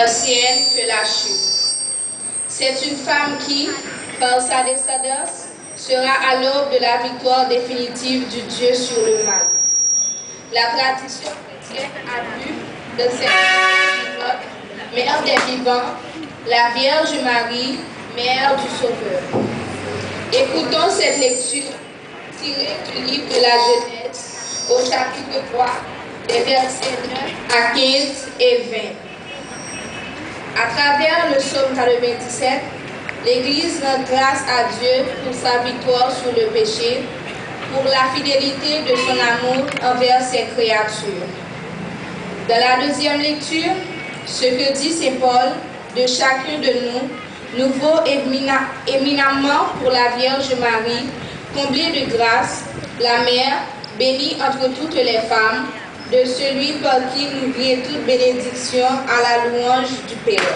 ancienne que la chute. C'est une femme qui, par sa descendance, sera à l'aube de la victoire définitive du Dieu sur le mal. La tradition chrétienne a vu de cette mère des vivants, la Vierge Marie, mère du Sauveur. Écoutons cette lecture tirée du livre de la Genèse au chapitre 3, des versets 9 à 15 et 20. À travers le psaume 97, l'Église rend grâce à Dieu pour sa victoire sur le péché, pour la fidélité de son amour envers ses créatures. Dans la deuxième lecture, ce que dit Saint Paul de chacun de nous vaut éminemment pour la Vierge Marie, comblée de grâce, la mère, bénie entre toutes les femmes, de celui par qui nous vient toute bénédiction à la louange du Père.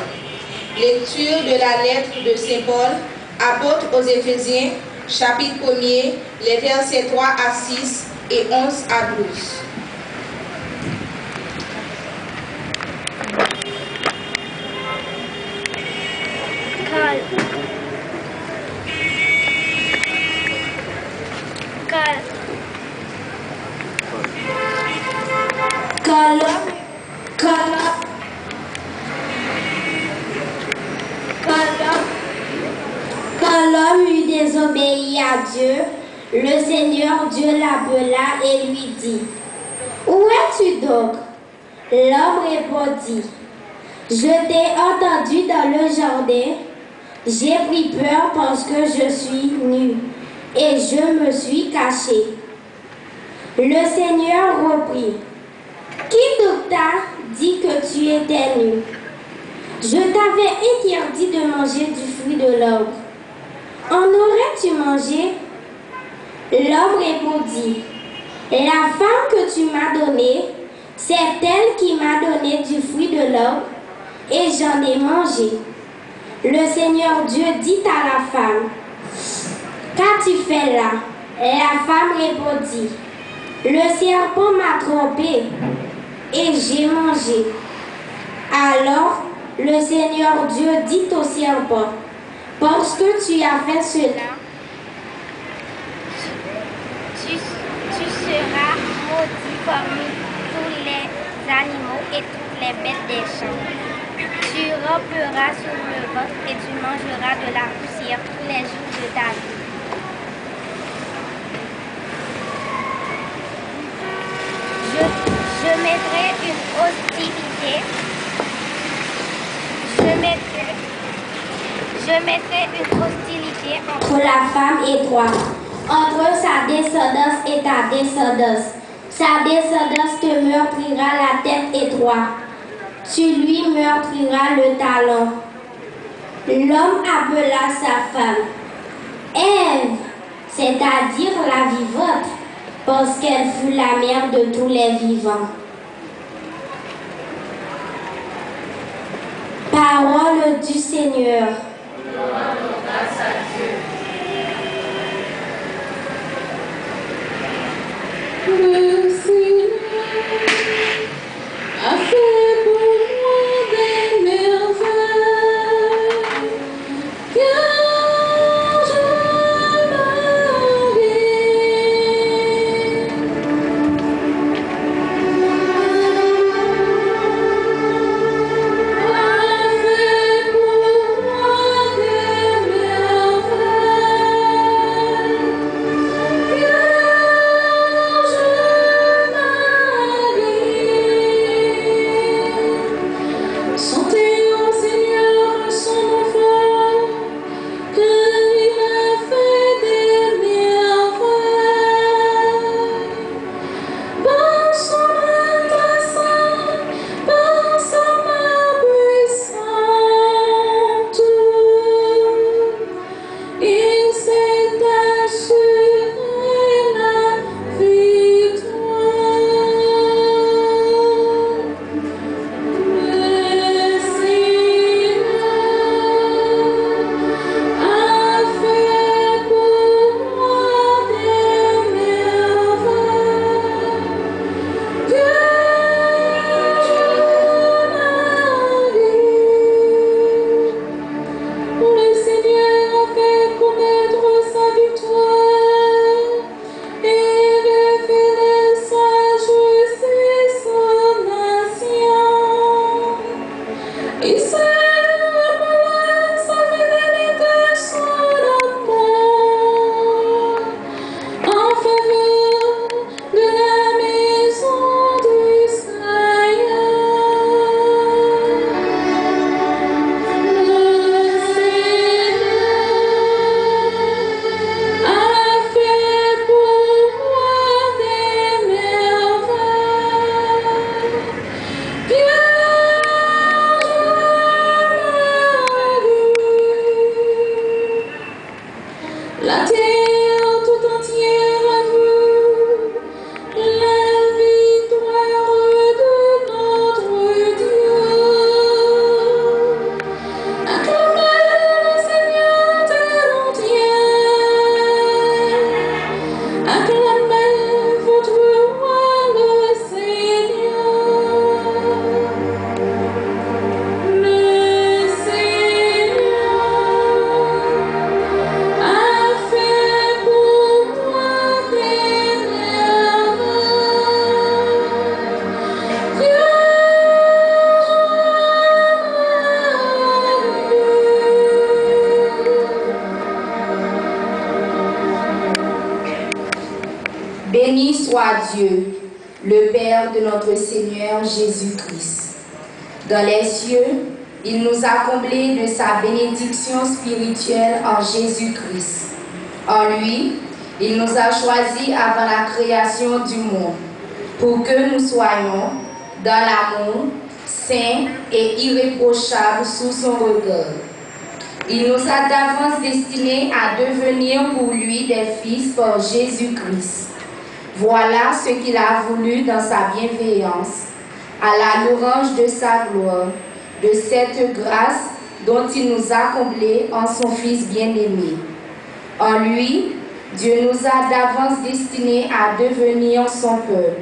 Lecture de la lettre de Saint Paul, apôtre aux Éphésiens, chapitre 1er, les versets 3 à 6 et 11 à 12. Quand l'homme eut désobéi à Dieu, le Seigneur Dieu l'appela et lui dit: Où es-tu donc? L'homme répondit: Je t'ai entendu dans le jardin, j'ai pris peur parce que je suis nu, et je me suis caché. Le Seigneur reprit: Qui donc t'a dit que tu étais nu? Je t'avais interdit de manger du fruit de l'arbre. En aurais-tu mangé? L'homme répondit: La femme que tu m'as donnée, c'est elle qui m'a donné du fruit de l'arbre, et j'en ai mangé. Le Seigneur Dieu dit à la femme: Qu'as-tu fait là? La femme répondit: Le serpent m'a trompé, et j'ai mangé. Alors, le Seigneur Dieu dit au serpent: Parce que tu as fait cela, tu seras maudit parmi tous les animaux et toutes les bêtes des champs. Tu ramperas sur le ventre et tu mangeras de la poussière tous les jours de ta vie. Je mettrai une hostilité. Je mettrai une hostilité entre la femme et toi, entre sa descendance et ta descendance. Sa descendance te meurtrira la tête et toi, tu lui meurtriras le talon. L'homme appela sa femme Ève, c'est-à-dire la vivante, parce qu'elle fut la mère de tous les vivants. Parole du Seigneur. Grâce à Dieu. Le Seigneur a fait pour moi des merveilles, car je m'arrête. soit Dieu, le Père de notre Seigneur Jésus-Christ. Dans les cieux, il nous a comblés de sa bénédiction spirituelle en Jésus-Christ. En lui, il nous a choisis avant la création du monde, pour que nous soyons, dans l'amour, saints et irréprochables sous son regard. Il nous a d'avance destinés à devenir pour lui des fils par Jésus-Christ. Voilà ce qu'il a voulu dans sa bienveillance, à la louange de sa gloire, de cette grâce dont il nous a comblés en son Fils bien-aimé. En lui, Dieu nous a d'avance destinés à devenir son peuple,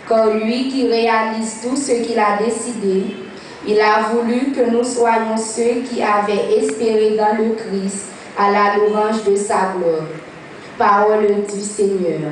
car lui qui réalise tout ce qu'il a décidé, il a voulu que nous soyons ceux qui avaient espéré dans le Christ à la louange de sa gloire. Parole du Seigneur.